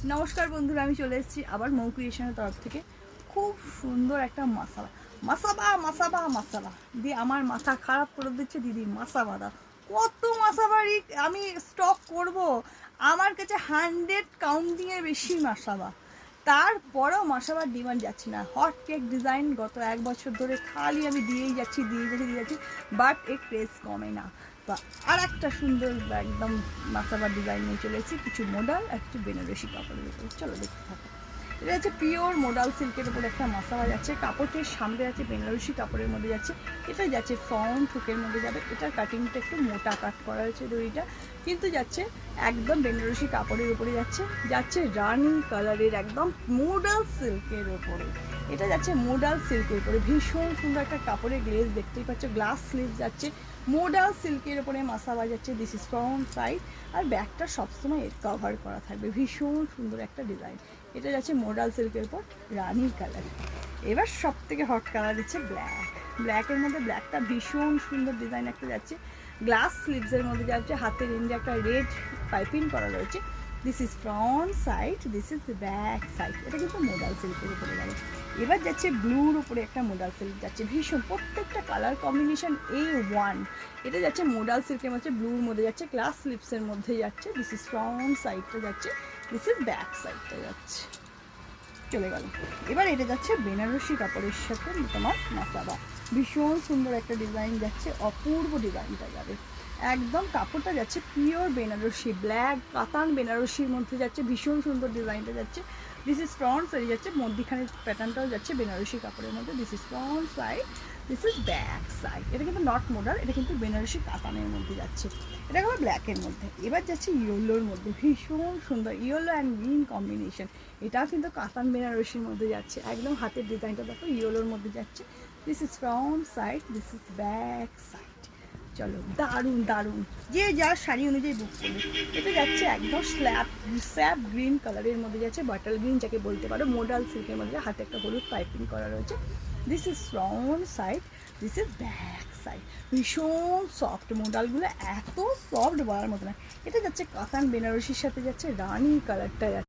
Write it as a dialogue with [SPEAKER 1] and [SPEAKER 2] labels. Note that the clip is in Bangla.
[SPEAKER 1] নমস্কার বন্ধুরা, আমি চলে এসেছি আবার মৌ ক্রিয়েশনের তরফ থেকে। খুব সুন্দর একটা মাসাবা দিয়ে আমার মাথা খারাপ করে দিচ্ছে দিদি। মাসাবা দা কত মাসাবারই আমি স্টক করব? আমার কাছে 100 কাউন্টিংয়ের বেশি মাসাবা, তারপরেও মাসাবার ডিমান্ড যাচ্ছে না। হট কেক ডিজাইন গত 1 বছর ধরে খালি আমি দিয়েই যাচ্ছি, বাট এর ক্রেজ কমে না। তো আর একটা সুন্দর একদম মাসাবার ডিজাইন নিয়ে চলে এসেছি, কিছু মডাল আর কিছু বেনারসি কাপড়ের উপরে। চলো দেখতে থাকো। এটা হচ্ছে পিওর মডাল সিল্কের উপরে একটা মাসাবা যাচ্ছে, কাপড়টির সামনে যাচ্ছে বেনারসি কাপড়ের মধ্যে যাচ্ছে। এটা যাচ্ছে ফ্রন্ট হুকের মধ্যে যাবে। এটার কাটিংটা একটু মোটা কাট করা হয়েছে দড়িটা, কিন্তু যাচ্ছে একদম বেনারসি কাপড়ের উপরে যাচ্ছে। রানি কালারের একদম মোডাল সিল্কের উপরে। এটা যাচ্ছে মোডাল সিল্কের উপরে, ভীষণ সুন্দর একটা কাপড়ের গ্লেজ দেখতেই পাচ্ছ। গ্লাস স্লিভ যাচ্ছে, মোডাল সিল্কের উপরে মাসাবা যাচ্ছে। দিস ইজ ফ্রন্ট সাইড, আর ব্যাকটা সবসময় কভার করা থাকবে। ভীষণ সুন্দর একটা ডিজাইন। এটা যাচ্ছে মোডাল সিল্কের উপর রানি কালার। এবার সব থেকে হট কালার দিচ্ছে ব্ল্যাকের মধ্যে। ব্ল্যাকটা ভীষণ সুন্দর ডিজাইন একটা যাচ্ছে, গ্লাস স্লিভসের মধ্যে যাচ্ছে। হাতের এন্ডে একটা রেড পাইপিং করা রয়েছে। This is front side, this is back side. এটা কিন্তু মোডাল সিল্কের উপরে গেল। এবার যাচ্ছে ব্লুর উপরে একটা মোডাল সিল্ক যাচ্ছে, ভীষণ প্রত্যেকটা কালার কম্বিনেশন A1। এটা যাচ্ছে মোডাল সিল্কের মধ্যে, ব্লুর মধ্যে যাচ্ছে, গ্লাস স্লিভসের মধ্যে যাচ্ছে। দিস ইজ ফ্রন্ট সাইডটা যাচ্ছে, দিস ইজ ব্যাক সাইডটা যাচ্ছে। চলে গেল। এবার এটা যাচ্ছে বেনারসি কাপড়ের সাথে তোমার মাসাবা। ভীষণ সুন্দর একটা ডিজাইন যাচ্ছে, অপূর্ব ডিজাইনটা যাবে। একদম কাপড়টা যাচ্ছে পিওর বেনারসি, ব্ল্যাক কাতান বেনারসির মধ্যে যাচ্ছে। ভীষণ সুন্দর ডিজাইনটা যাচ্ছে। দিস ইজ ফ্রন্ট সাইড যাচ্ছে, মধ্যিখানে প্যাটার্নটাও যাচ্ছে বেনারসি কাপড়ের মধ্যে। This is front side, this is back side. এটা কিন্তু নট মডাল, এটা কিন্তু বেনারসি কাতানের মধ্যে যাচ্ছে। এটা হলো ব্ল্যাকের মধ্যে। এবার যাচ্ছে ইয়েলোর মধ্যে, ভীষণ সুন্দর ইয়েলো অ্যান্ড গ্রিন কম্বিনেশন। এটাও কিন্তু কাতান বেনারসির মধ্যে যাচ্ছে। একদম হাতের ডিজাইনটা দেখো, ইয়েলোর মধ্যে যাচ্ছে। This is front side, this is back side. চলো, দারুণ যে যার শাড়ি অনুযায়ী বুক করবে। এটা যাচ্ছে একদম স্ল্যাব গ্রিন কালারের মধ্যে যাচ্ছে, বাটাল গ্রিন যাকে বলতে পারো। মোডাল সিল্কের মধ্যে হাতে একটা হলুদ পাইপিং করা রয়েছে। This is front side, this is back side. ভীষণ সফট, মোডালগুলো এত সফট বলার মতো না। এটা যাচ্ছে কাতান বেনারসির সাথে যাচ্ছে রানি কালারটা যাচ্ছে।